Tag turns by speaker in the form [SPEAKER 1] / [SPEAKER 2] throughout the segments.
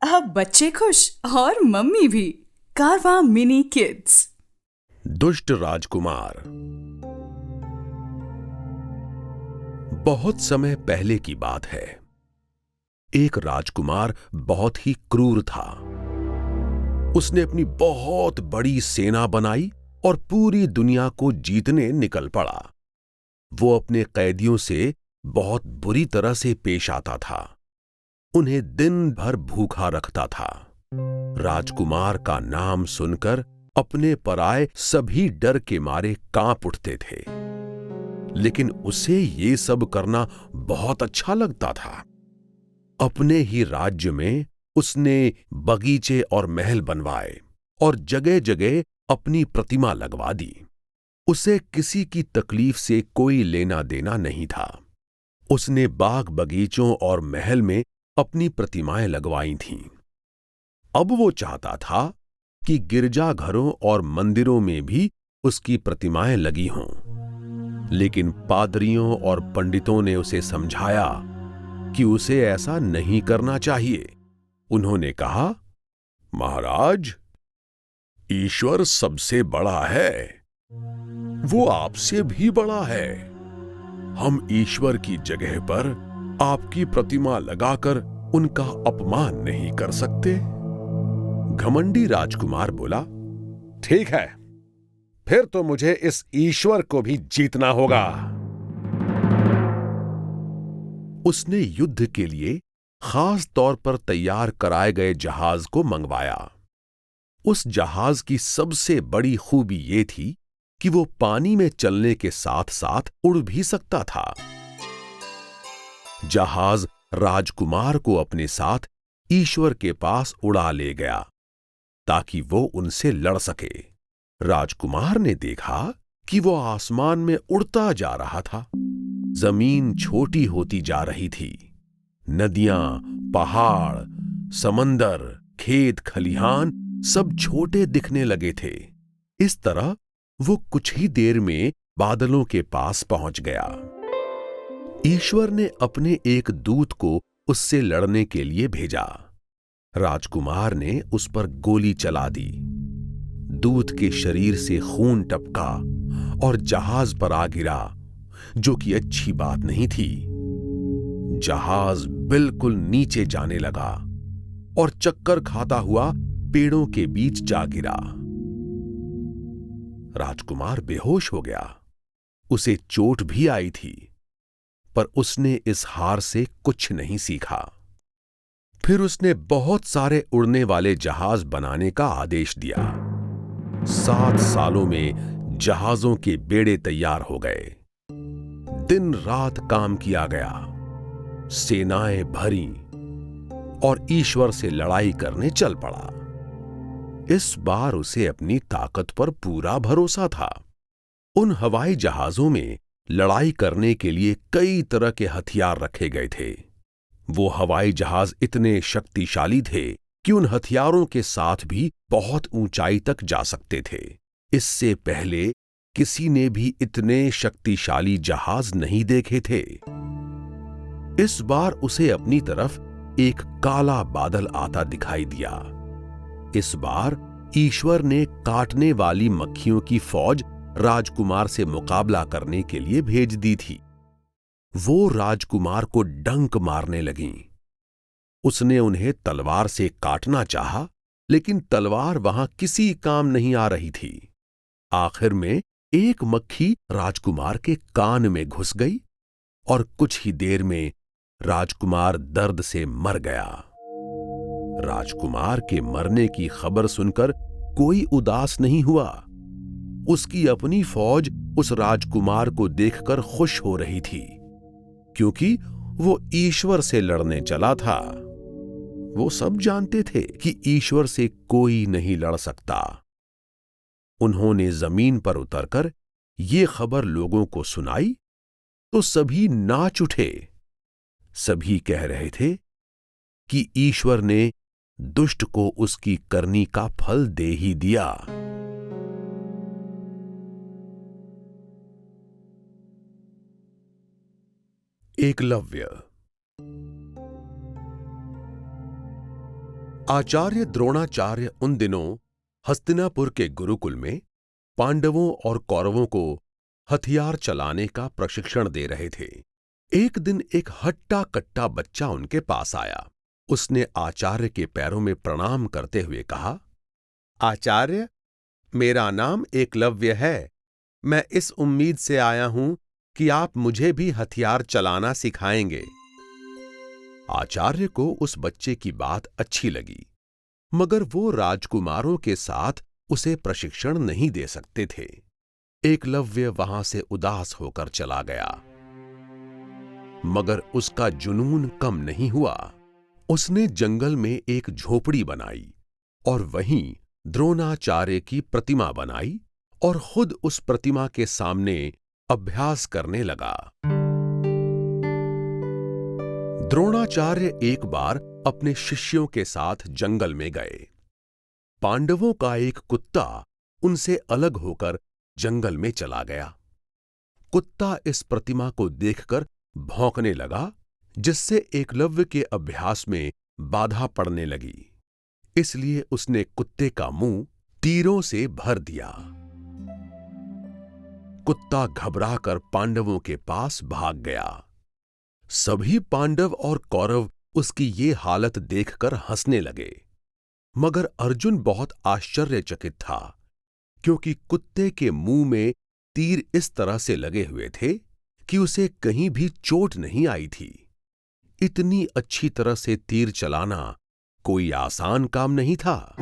[SPEAKER 1] अब बच्चे खुश और मम्मी भी। कारवां मिनी किड्स।
[SPEAKER 2] दुष्ट राजकुमार। बहुत समय पहले की बात है। एक राजकुमार बहुत ही क्रूर था। उसने अपनी बहुत बड़ी सेना बनाई और पूरी दुनिया को जीतने निकल पड़ा। वो अपने कैदियों से बहुत बुरी तरह से पेश आता था। उन्हें दिन भर भूखा रखता था। राजकुमार का नाम सुनकर अपने पराए सभी डर के मारे कांप उठते थे। लेकिन उसे ये सब करना बहुत अच्छा लगता था। अपने ही राज्य में उसने बगीचे और महल बनवाए और जगह जगह अपनी प्रतिमा लगवा दी। उसे किसी की तकलीफ से कोई लेना देना नहीं था। उसने बाग बगीचों और महल में अपनी प्रतिमाएं लगवाई थीं। अब वो चाहता था कि गिरजाघरों और मंदिरों में भी उसकी प्रतिमाएं लगी हों। लेकिन पादरियों और पंडितों ने उसे समझाया कि उसे ऐसा नहीं करना चाहिए। उन्होंने कहा, महाराज, ईश्वर सबसे बड़ा है। वो आपसे भी बड़ा है। हम ईश्वर की जगह पर आपकी प्रतिमा लगाकर उनका अपमान नहीं कर सकते। घमंडी राजकुमार बोला, ठीक है, फिर तो मुझे इस ईश्वर को भी जीतना होगा। उसने युद्ध के लिए खास तौर पर तैयार कराए गए जहाज को मंगवाया। उस जहाज की सबसे बड़ी खूबी यह थी कि वो पानी में चलने के साथ साथ उड़ भी सकता था। जहाज राजकुमार को अपने साथ ईश्वर के पास उड़ा ले गया ताकि वो उनसे लड़ सके। राजकुमार ने देखा कि वो आसमान में उड़ता जा रहा था। जमीन छोटी होती जा रही थी। नदियां, पहाड़, समंदर, खेत खलिहान सब छोटे दिखने लगे थे। इस तरह वो कुछ ही देर में बादलों के पास पहुंच गया। ईश्वर ने अपने एक दूत को उससे लड़ने के लिए भेजा। राजकुमार ने उस पर गोली चला दी। दूत के शरीर से खून टपका और जहाज पर आ गिरा, जो कि अच्छी बात नहीं थी। जहाज बिल्कुल नीचे जाने लगा और चक्कर खाता हुआ पेड़ों के बीच जा गिरा। राजकुमार बेहोश हो गया। उसे चोट भी आई थी, पर उसने इस हार से कुछ नहीं सीखा। फिर उसने बहुत सारे उड़ने वाले जहाज बनाने का आदेश दिया। 7 सालों में जहाजों के बेड़े तैयार हो गए। दिन रात काम किया गया। सेनाएं भरी और ईश्वर से लड़ाई करने चल पड़ा। इस बार उसे अपनी ताकत पर पूरा भरोसा था। उन हवाई जहाजों में लड़ाई करने के लिए कई तरह के हथियार रखे गए थे। वो हवाई जहाज इतने शक्तिशाली थे कि उन हथियारों के साथ भी बहुत ऊंचाई तक जा सकते थे। इससे पहले किसी ने भी इतने शक्तिशाली जहाज नहीं देखे थे। इस बार उसे अपनी तरफ एक काला बादल आता दिखाई दिया। इस बार ईश्वर ने काटने वाली मक्खियों की फौज राजकुमार से मुकाबला करने के लिए भेज दी थी। वो राजकुमार को डंक मारने लगीं। उसने उन्हें तलवार से काटना चाहा, लेकिन तलवार वहां किसी काम नहीं आ रही थी। आखिर में एक मक्खी राजकुमार के कान में घुस गई और कुछ ही देर में राजकुमार दर्द से मर गया। राजकुमार के मरने की खबर सुनकर कोई उदास नहीं हुआ। उसकी अपनी फौज उस राजकुमार को देखकर खुश हो रही थी, क्योंकि वो ईश्वर से लड़ने चला था। वो सब जानते थे कि ईश्वर से कोई नहीं लड़ सकता। उन्होंने जमीन पर उतरकर ये खबर लोगों को सुनाई तो सभी नाच उठे। सभी कह रहे थे कि ईश्वर ने दुष्ट को उसकी करनी का फल दे ही दिया। एकलव्य। आचार्य द्रोणाचार्य उन दिनों हस्तिनापुर के गुरुकुल में पांडवों और कौरवों को हथियार चलाने का प्रशिक्षण दे रहे थे। एक दिन एक हट्टा कट्टा बच्चा उनके पास आया। उसने आचार्य के पैरों में प्रणाम करते हुए कहा, आचार्य, मेरा नाम एकलव्य है। मैं इस उम्मीद से आया हूं कि आप मुझे भी हथियार चलाना सिखाएंगे। आचार्य को उस बच्चे की बात अच्छी लगी, मगर वो राजकुमारों के साथ उसे प्रशिक्षण नहीं दे सकते थे। एकलव्य वहां से उदास होकर चला गया, मगर उसका जुनून कम नहीं हुआ। उसने जंगल में एक झोपड़ी बनाई और वहीं द्रोणाचार्य की प्रतिमा बनाई और खुद उस प्रतिमा के सामने अभ्यास करने लगा। द्रोणाचार्य एक बार अपने शिष्यों के साथ जंगल में गए। पांडवों का एक कुत्ता उनसे अलग होकर जंगल में चला गया। कुत्ता इस प्रतिमा को देखकर भौंकने लगा, जिससे एकलव्य के अभ्यास में बाधा पड़ने लगी। इसलिए उसने कुत्ते का मुंह तीरों से भर दिया। कुत्ता घबराकर पांडवों के पास भाग गया। सभी पांडव और कौरव उसकी ये हालत देखकर हंसने लगे, मगर अर्जुन बहुत आश्चर्यचकित था, क्योंकि कुत्ते के मुंह में तीर इस तरह से लगे हुए थे कि उसे कहीं भी चोट नहीं आई थी। इतनी अच्छी तरह से तीर चलाना कोई आसान काम नहीं था।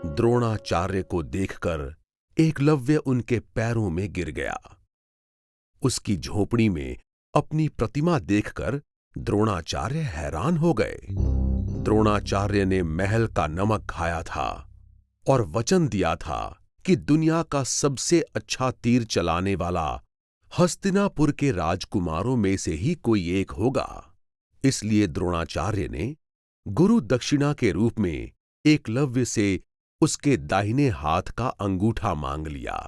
[SPEAKER 2] द्रोणाचार्य को देखकर एकलव्य उनके पैरों में गिर गया। उसकी झोपड़ी में अपनी प्रतिमा देखकर द्रोणाचार्य हैरान हो गए। द्रोणाचार्य ने महल का नमक खाया था और वचन दिया था कि दुनिया का सबसे अच्छा तीर चलाने वाला हस्तिनापुर के राजकुमारों में से ही कोई एक होगा। इसलिए द्रोणाचार्य ने गुरु दक्षिणा के रूप में एकलव्य से उसके दाहिने हाथ का अंगूठा मांग लिया।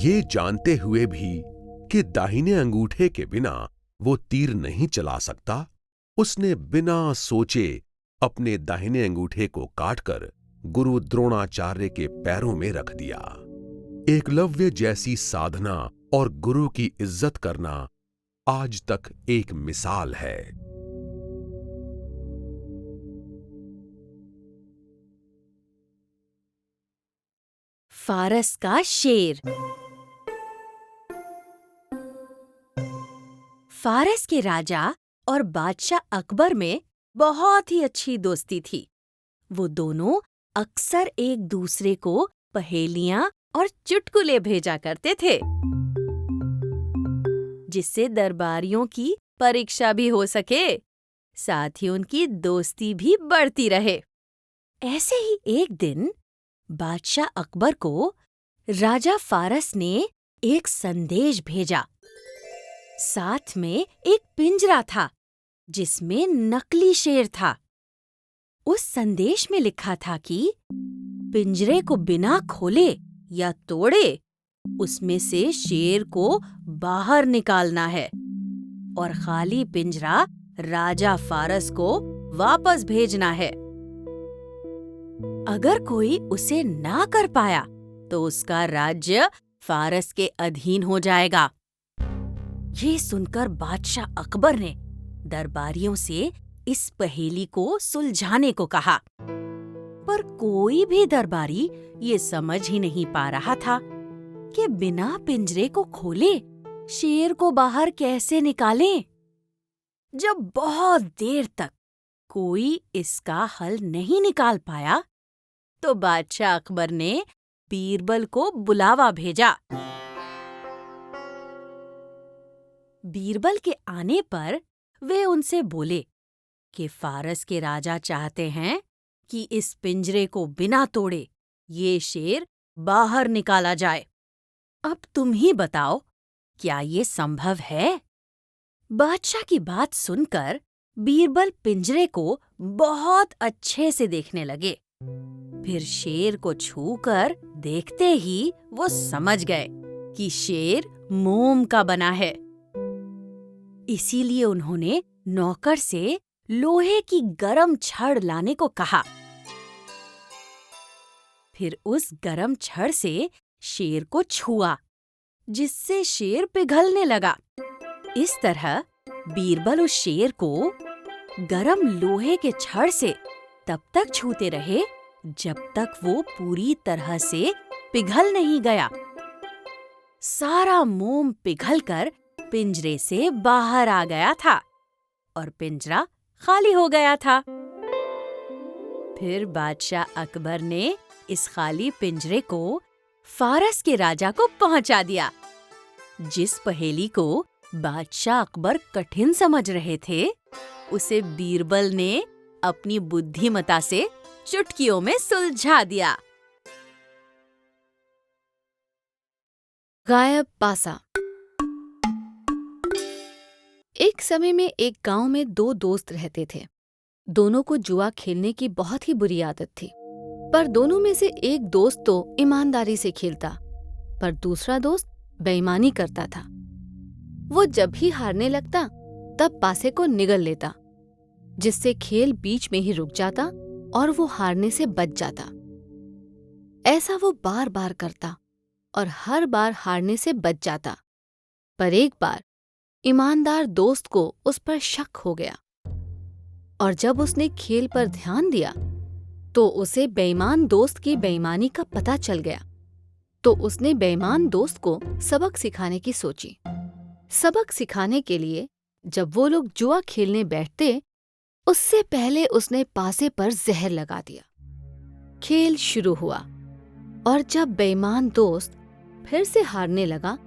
[SPEAKER 2] ये जानते हुए भी कि दाहिने अंगूठे के बिना वो तीर नहीं चला सकता, उसने बिना सोचे अपने दाहिने अंगूठे को काटकर गुरु द्रोणाचार्य के पैरों में रख दिया। एकलव्य जैसी साधना और गुरु की इज्जत करना आज तक एक मिसाल है।
[SPEAKER 3] फारस का शेर। फारस के राजा और बादशाह अकबर में बहुत ही अच्छी दोस्ती थी। वो दोनों अक्सर एक दूसरे को पहेलियां और चुटकुले भेजा करते थे, जिससे दरबारियों की परीक्षा भी हो सके, साथ ही उनकी दोस्ती भी बढ़ती रहे। ऐसे ही एक दिन बादशाह अकबर को राजा फारस ने एक संदेश भेजा। साथ में एक पिंजरा था जिसमें नकली शेर था। उस संदेश में लिखा था कि पिंजरे को बिना खोले या तोड़े उसमें से शेर को बाहर निकालना है और खाली पिंजरा राजा फारस को वापस भेजना है। अगर कोई उसे ना कर पाया तो उसका राज्य फारस के अधीन हो जाएगा। ये सुनकर बादशाह अकबर ने दरबारियों से इस पहेली को सुलझाने को कहा, पर कोई भी दरबारी ये समझ ही नहीं पा रहा था कि बिना पिंजरे को खोले शेर को बाहर कैसे निकालें। जब बहुत देर तक कोई इसका हल नहीं निकाल पाया, तो बादशाह अकबर ने बीरबल को बुलावा भेजा। बीरबल के आने पर वे उनसे बोले कि फारस के राजा चाहते हैं कि इस पिंजरे को बिना तोड़े ये शेर बाहर निकाला जाए। अब तुम ही बताओ, क्या ये संभव है? बादशाह की बात सुनकर बीरबल पिंजरे को बहुत अच्छे से देखने लगे। फिर शेर को छूकर देखते ही वो समझ गए कि शेर मोम का बना है। इसीलिए उन्होंने नौकर से लोहे की गरम छड़ लाने को कहा। फिर उस गरम छड़ से शेर को छुआ, जिससे शेर पिघलने लगा। इस तरह बीरबल उस शेर को गरम लोहे के छड़ से तब तक छूते रहे जब तक वो पूरी तरह से पिघल नहीं गया। सारा मोम पिघलकर पिंजरे से बाहर आ गया था और पिंजरा खाली हो गया था। फिर बादशाह अकबर ने इस खाली पिंजरे को फारस के राजा को पहुंचा दिया। जिस पहेली को बादशाह अकबर कठिन समझ रहे थे, उसे बीरबल ने अपनी बुद्धिमता से चुटकियों में सुलझा दिया। गायब पासा। एक समय में एक गांव में 2 दोस्त रहते थे। दोनों को जुआ खेलने की बहुत ही बुरी आदत थी, पर दोनों में से एक दोस्त तो ईमानदारी से खेलता, पर दूसरा दोस्त बेईमानी करता था। वो जब भी हारने लगता तब पासे को निगल लेता, जिससे खेल बीच में ही रुक जाता और वो हारने से बच जाता। ऐसा वो बार बार करता और हर बार हारने से बच जाता। पर एक बार ईमानदार दोस्त को उस पर शक हो गया और जब उसने खेल पर ध्यान दिया तो उसे बेईमान दोस्त की बेईमानी का पता चल गया। तो उसने बेईमान दोस्त को सबक सिखाने की सोची। सबक सिखाने के लिए जब वो लोग जुआ खेलने बैठते, उससे पहले उसने पासे पर जहर लगा दिया। खेल शुरू हुआ और जब बेईमान दोस्त फिर से हारने लगा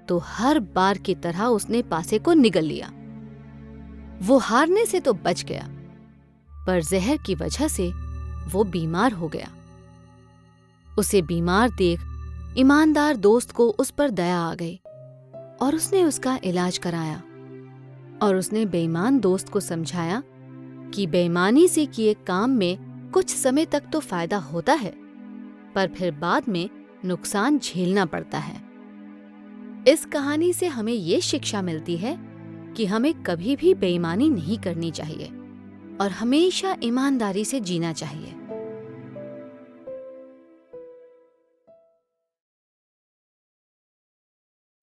[SPEAKER 3] तो हर बार की तरह उसने पासे को निगल लिया। वो हारने से तो बच गया, पर जहर की वजह से वो बीमार हो गया। उसे बीमार देख ईमानदार दोस्त को उस पर दया आ गई और उसने उसका इलाज कराया। और उसने बेईमान दोस्त को समझाया कि बेईमानी से किए काम में कुछ समय तक तो फायदा होता है, पर फिर बाद में नुकसान झेलना पड़ता है। इस कहानी से हमें ये शिक्षा मिलती है कि हमें कभी भी बेईमानी नहीं करनी चाहिए और हमेशा ईमानदारी से जीना चाहिए।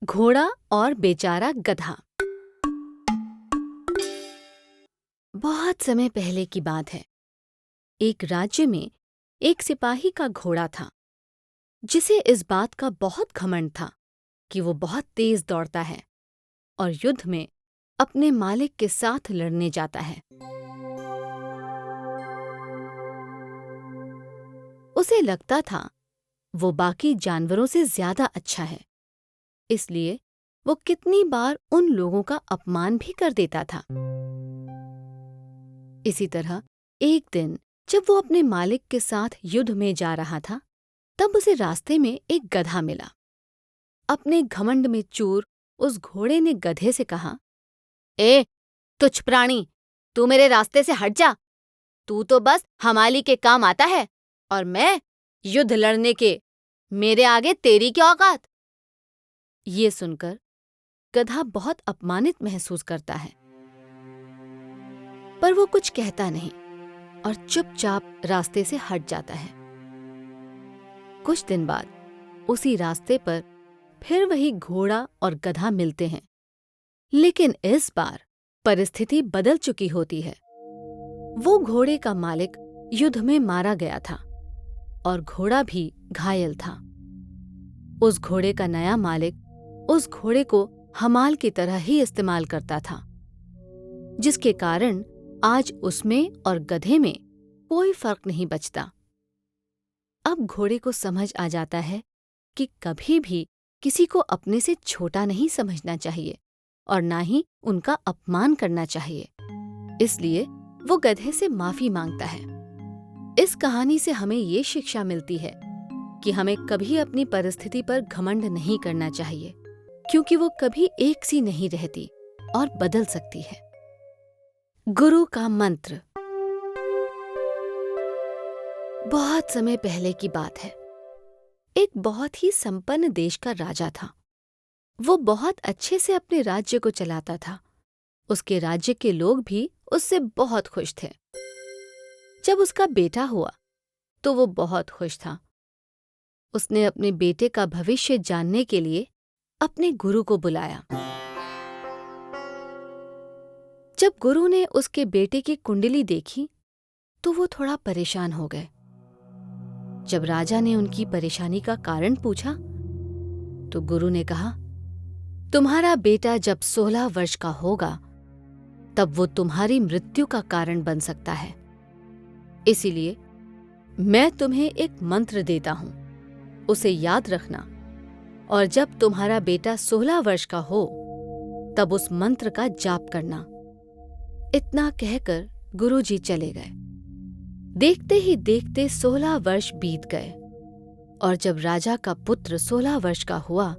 [SPEAKER 3] घोड़ा और बेचारा गधा। बहुत समय पहले की बात है। एक राज्य में एक सिपाही का घोड़ा था, जिसे इस बात का बहुत घमंड था कि वो बहुत तेज दौड़ता है और युद्ध में अपने मालिक के साथ लड़ने जाता है। उसे लगता था वो बाकी जानवरों से ज्यादा अच्छा है, इसलिए वो कितनी बार उन लोगों का अपमान भी कर देता था। इसी तरह एक दिन जब वो अपने मालिक के साथ युद्ध में जा रहा था, तब उसे रास्ते में एक गधा मिला। अपने घमंड में चूर उस घोड़े ने गधे से कहा, ए तुच्छ प्राणी, तू मेरे रास्ते से हट जा। तू तो बस हमाली के काम आता है और मैं युद्ध लड़ने के, मेरे आगे तेरी क्या औकात। ये सुनकर गधा बहुत अपमानित महसूस करता है, पर वो कुछ कहता नहीं और चुपचाप रास्ते से हट जाता है। कुछ दिन बाद उसी रास्ते पर फिर वही घोड़ा और गधा मिलते हैं, लेकिन इस बार परिस्थिति बदल चुकी होती है। वो घोड़े का मालिक युद्ध में मारा गया था और घोड़ा भी घायल था। उस घोड़े का नया मालिक उस घोड़े को हमाल की तरह ही इस्तेमाल करता था, जिसके कारण आज उसमें और गधे में कोई फर्क नहीं बचता। अब घोड़े को समझ आ जाता है कि कभी भी किसी को अपने से छोटा नहीं समझना चाहिए और ना ही उनका अपमान करना चाहिए। इसलिए वो गधे से माफी मांगता है। इस कहानी से हमें ये शिक्षा मिलती है कि हमें कभी अपनी परिस्थिति पर घमंड नहीं करना चाहिए, क्योंकि वो कभी एक सी नहीं रहती और बदल सकती है। गुरु का मंत्र। बहुत समय पहले की बात है। एक बहुत ही संपन्न देश का राजा था। वो बहुत अच्छे से अपने राज्य को चलाता था। उसके राज्य के लोग भी उससे बहुत खुश थे। जब उसका बेटा हुआ तो वो बहुत खुश था। उसने अपने बेटे का भविष्य जानने के लिए अपने गुरु को बुलाया। जब गुरु ने उसके बेटे की कुंडली देखी तो वो थोड़ा परेशान हो गए। जब राजा ने उनकी परेशानी का कारण पूछा तो गुरु ने कहा, तुम्हारा बेटा जब 16 वर्ष का होगा तब वो तुम्हारी मृत्यु का कारण बन सकता है। इसीलिए मैं तुम्हें एक मंत्र देता हूं, उसे याद रखना और जब तुम्हारा बेटा 16 वर्ष का हो तब उस मंत्र का जाप करना। इतना कहकर गुरुजी चले गए। देखते ही देखते 16 वर्ष बीत गए और जब राजा का पुत्र 16 वर्ष का हुआ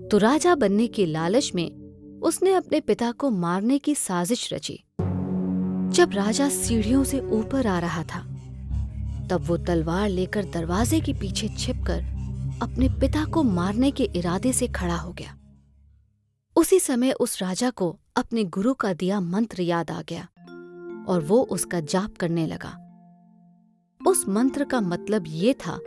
[SPEAKER 3] तो राजा बनने के लालच में उसने अपने पिता को मारने की साजिश रची। जब राजा सीढ़ियों से ऊपर आ रहा था तब वो तलवार लेकर दरवाजे के पीछे छिपकर अपने पिता को मारने के इरादे से खड़ा हो गया। उसी समय उस राजा को अपने गुरु का दिया मंत्र याद आ गया और वो उसका जाप करने लगा। उस मंत्र का मतलब ये था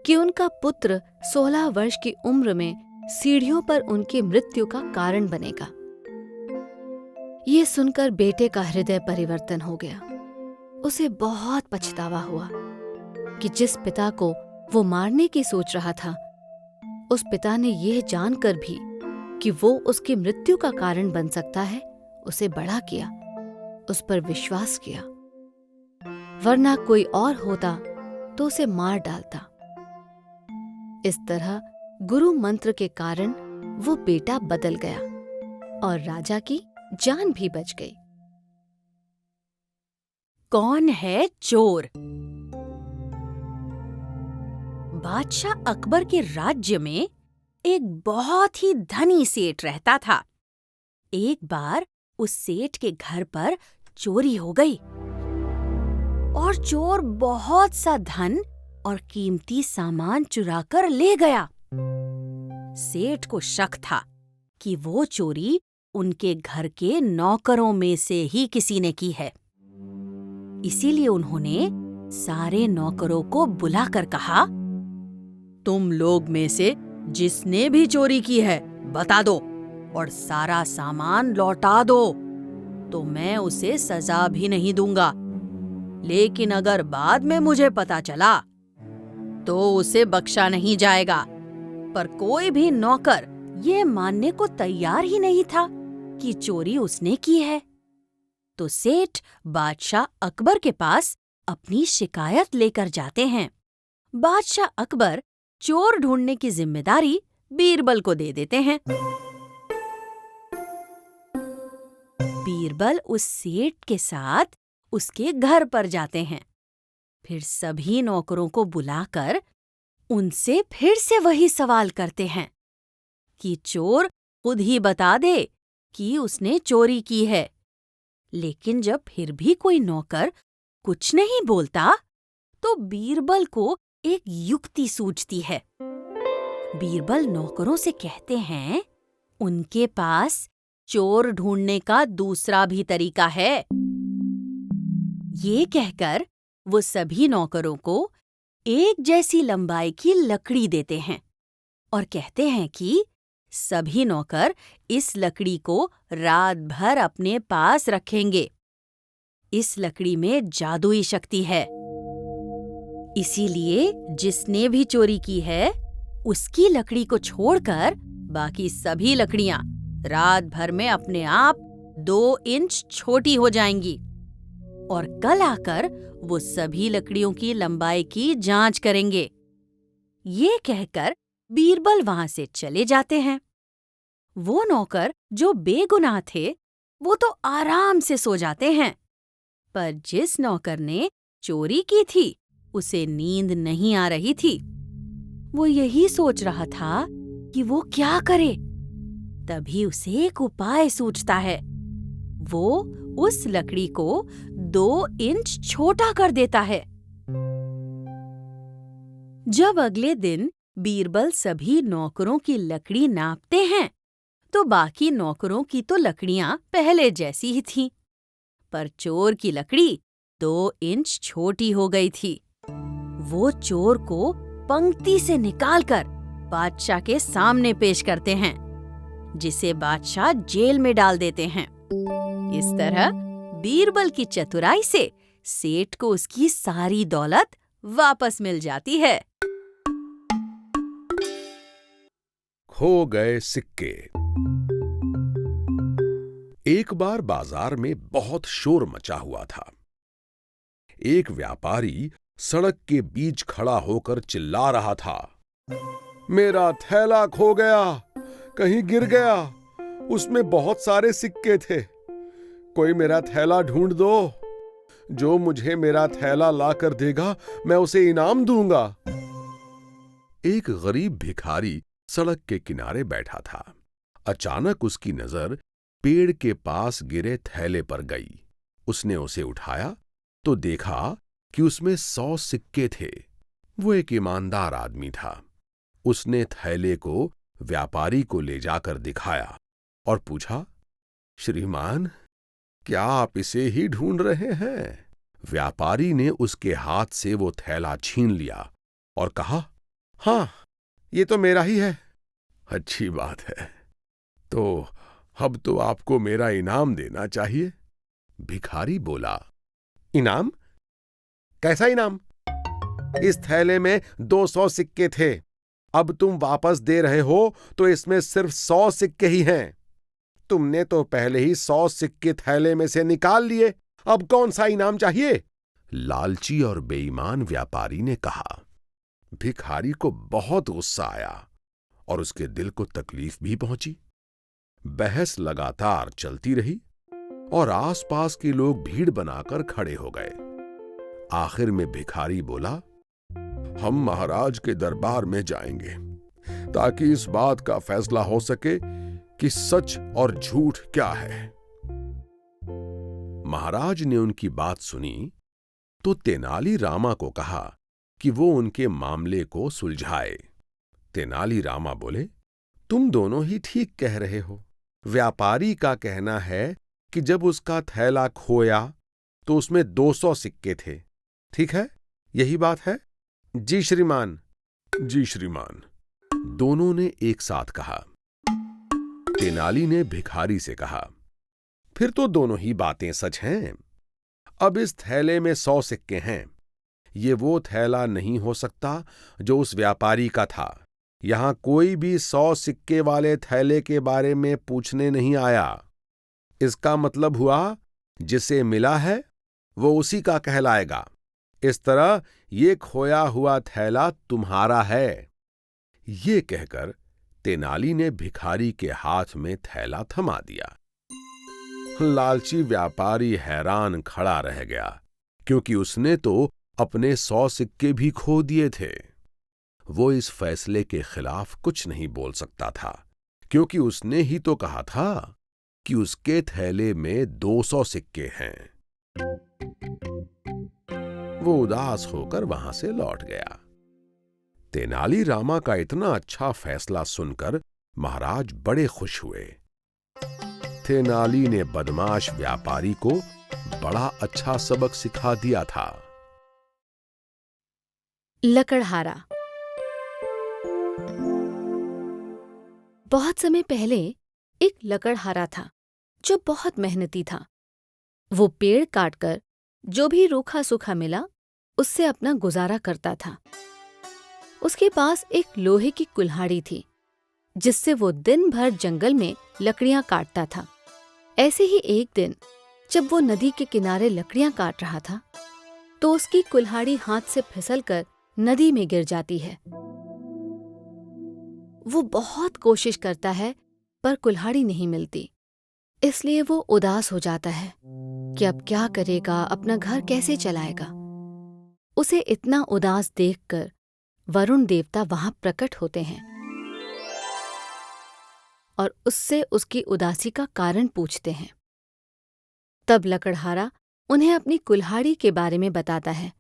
[SPEAKER 3] कि उनका पुत्र 16 वर्ष की उम्र में सीढ़ियों पर उनकी मृत्यु का कारण बनेगा। ये सुनकर बेटे का हृदय परिवर्तन हो गया। उसे बहुत पछतावा हुआ कि जिस पिता को वो मारने की सोच रहा था, उस पिता ने यह जानकर भी कि वो उसकी मृत्यु का कारण बन सकता है, उसे बड़ा किया, उस पर विश्वास किया। वरना कोई और होता तो उसे मार डालता। इस तरह गुरु मंत्र के कारण वो बेटा बदल गया और राजा की जान भी बच गई। कौन है चोर? बादशाह अकबर के राज्य में एक बहुत ही धनी सेठ रहता था। एक बार उस सेठ के घर पर चोरी हो गई और चोर बहुत सा धन और कीमती सामान चुरा कर ले गया। सेठ को शक था कि वो चोरी उनके घर के नौकरों में से ही किसी ने की है। इसीलिए उन्होंने सारे नौकरों को बुलाकर कहा, तुम लोग में से जिसने भी चोरी की है बता दो और सारा सामान लौटा दो, तो मैं उसे सजा भी नहीं दूंगा। लेकिन अगर बाद में मुझे पता चला तो उसे बख्शा नहीं जाएगा। पर कोई भी नौकर ये मानने को तैयार ही नहीं था कि चोरी उसने की है। तो सेठ बादशाह अकबर के पास अपनी शिकायत लेकर जाते हैं। बादशाह अकबर चोर ढूंढने की जिम्मेदारी बीरबल को दे देते हैं। बीरबल उस सेठ के साथ उसके घर पर जाते हैं। फिर सभी नौकरों को बुलाकर उनसे फिर से वही सवाल करते हैं कि चोर खुद ही बता दे कि उसने चोरी की है। लेकिन जब फिर भी कोई नौकर कुछ नहीं बोलता तो बीरबल को एक युक्ति सूझती है। बीरबल नौकरों से कहते हैं, उनके पास चोर ढूंढने का दूसरा भी तरीका है। ये कहकर वो सभी नौकरों को एक जैसी लंबाई की लकड़ी देते हैं और कहते हैं कि सभी नौकर इस लकड़ी को रात भर अपने पास रखेंगे। इस लकड़ी में जादुई शक्ति है, इसीलिए जिसने भी चोरी की है उसकी लकड़ी को छोड़कर बाकी सभी लकड़ियां रात भर में अपने आप 2 इंच छोटी हो जाएंगी और कल आकर वो सभी लकड़ियों की लंबाई की जांच करेंगे। ये कहकर बीरबल वहां से चले जाते हैं। वो नौकर जो बेगुनाह थे वो तो आराम से सो जाते हैं, पर जिस नौकर ने चोरी की थी उसे नींद नहीं आ रही थी। वो यही सोच रहा था कि वो क्या करे। तभी उसे एक उपाय सूझता है। वो उस लकड़ी को 2 इंच छोटा कर देता है। जब अगले दिन बीरबल सभी नौकरों की लकड़ी नापते हैं तो बाकी नौकरों की तो लकड़ियां पहले जैसी ही थीं, पर चोर की लकड़ी 2 इंच छोटी हो गई थी। वो चोर को पंक्ति से निकालकर बादशाह के सामने पेश करते हैं, जिसे बादशाह जेल में डाल देते हैं। इस तरह बीरबल की चतुराई से सेठ को उसकी सारी दौलत वापस मिल जाती है।
[SPEAKER 2] खो गए सिक्के। एक बार बाजार में बहुत शोर मचा हुआ था। एक व्यापारी सड़क के बीच खड़ा होकर चिल्ला रहा था, मेरा थैला खो गया, कहीं गिर गया, उसमें बहुत सारे सिक्के थे, कोई मेरा थैला ढूंढ दो, जो मुझे मेरा थैला ला कर देगा मैं उसे इनाम दूंगा। एक गरीब भिखारी सड़क के किनारे बैठा था। अचानक उसकी नजर पेड़ के पास गिरे थैले पर गई। उसने उसे उठाया तो देखा कि उसमें 100 सिक्के थे। वो एक ईमानदार आदमी था। उसने थैले को व्यापारी को ले जाकर दिखाया और पूछा, श्रीमान, क्या आप इसे ही ढूंढ रहे हैं? व्यापारी ने उसके हाथ से वो थैला छीन लिया और कहा, हाँ, ये तो मेरा ही है। अच्छी बात है, तो अब तो आपको मेरा इनाम देना चाहिए। भिखारी बोला, इनाम? कैसा इनाम? इस थैले में 200 सिक्के थे, अब तुम वापस दे रहे हो तो इसमें सिर्फ 100 सिक्के ही हैं। तुमने तो पहले ही 100 सिक्के थैले में से निकाल लिए, अब कौन सा इनाम चाहिए? लालची और बेईमान व्यापारी ने कहा। भिखारी को बहुत गुस्सा आया और उसके दिल को तकलीफ भी पहुंची। बहस लगातार चलती रही और आसपास के लोग भीड़ बनाकर खड़े हो गए। आखिर में भिखारी बोला, हम महाराज के दरबार में जाएंगे ताकि इस बात का फैसला हो सके कि सच और झूठ क्या है। महाराज ने उनकी बात सुनी तो तेनालीरामा को कहा कि वो उनके मामले को सुलझाए। तेनालीरामा बोले, तुम दोनों ही ठीक कह रहे हो। व्यापारी का कहना है कि जब उसका थैला खोया तो उसमें 200 सिक्के थे। ठीक है, यही बात है? जी श्रीमान। जी श्रीमान, दोनों ने एक साथ कहा। तेनाली ने भिखारी से कहा, फिर तो दोनों ही बातें सच हैं। अब इस थैले में 100 सिक्के हैं। ये वो थैला नहीं हो सकता जो उस व्यापारी का था। यहां कोई भी 100 सिक्के वाले थैले के बारे में पूछने नहीं आया। इसका मतलब हुआ, जिसे मिला है वो उसी का कहलाएगा। इस तरह ये खोया हुआ थैला तुम्हारा है। ये कहकर तेनाली ने भिखारी के हाथ में थैला थमा दिया। लालची व्यापारी हैरान खड़ा रह गया, क्योंकि उसने तो अपने 100 सिक्के भी खो दिए थे। वो इस फैसले के खिलाफ कुछ नहीं बोल सकता था, क्योंकि उसने ही तो कहा था कि उसके थैले में 200 सिक्के हैं। वो उदास होकर वहां से लौट गया। तेनालीरामा का इतना अच्छा फैसला सुनकर महाराज बड़े खुश हुए। तेनाली ने बदमाश व्यापारी को बड़ा अच्छा सबक सिखा दिया था।
[SPEAKER 3] लकड़हारा। बहुत समय पहले एक लकड़हारा था जो बहुत मेहनती था। वो पेड़ काटकर जो भी रूखा सूखा मिला उससे अपना गुजारा करता था। उसके पास एक लोहे की कुल्हाड़ी थी जिससे वो दिन भर जंगल में लकड़ियां काटता था। ऐसे ही एक दिन जब वो नदी के किनारे लकड़ियां काट रहा था तो उसकी कुल्हाड़ी हाथ से फिसलकर नदी में गिर जाती है। वो बहुत कोशिश करता है पर कुल्हाड़ी नहीं मिलती, इसलिए वो उदास हो जाता है कि अब क्या करेगा, अपना घर कैसे चलाएगा। उसे इतना उदास देखकर वरुण देवता वहां प्रकट होते हैं और उससे उसकी उदासी का कारण पूछते हैं। तब लकड़हारा उन्हें अपनी कुल्हाड़ी के बारे में बताता है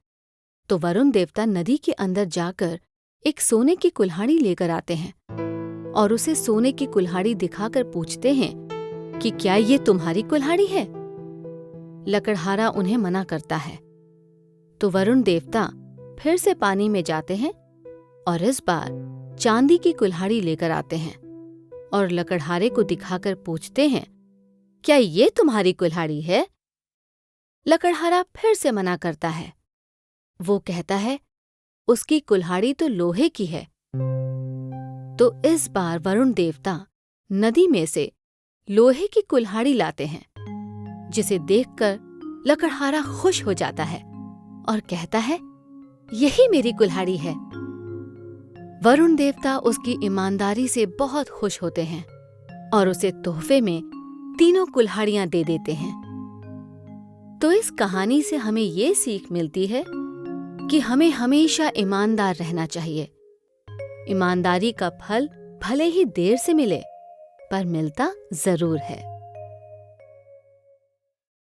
[SPEAKER 3] तो वरुण देवता नदी के अंदर जाकर एक सोने की कुल्हाड़ी लेकर आते हैं और उसे सोने की कुल्हाड़ी दिखाकर पूछते हैं कि क्या ये तुम्हारी कुल्हाड़ी है? लकड़हारा उन्हें मना करता है। तो वरुण देवता फिर से पानी में जाते हैं और इस बार चांदी की कुल्हाड़ी लेकर आते हैं और लकड़हारे को दिखाकर पूछते हैं, क्या ये तुम्हारी कुल्हाड़ी है? लकड़हारा फिर से मना करता है। वो कहता है, उसकी कुल्हाड़ी तो लोहे की है। तो इस बार वरुण देवता नदी में से लोहे की कुल्हाड़ी लाते हैं, जिसे देखकर लकड़हारा खुश हो जाता है और कहता है, यही मेरी कुल्हाड़ी है। वरुण देवता उसकी ईमानदारी से बहुत खुश होते हैं और उसे तोहफे में तीनों कुल्हाड़ियां दे देते हैं। तो इस कहानी से हमें ये सीख मिलती है कि हमें हमेशा ईमानदार रहना चाहिए। ईमानदारी का फल भले ही देर से मिले, पर मिलता जरूर है।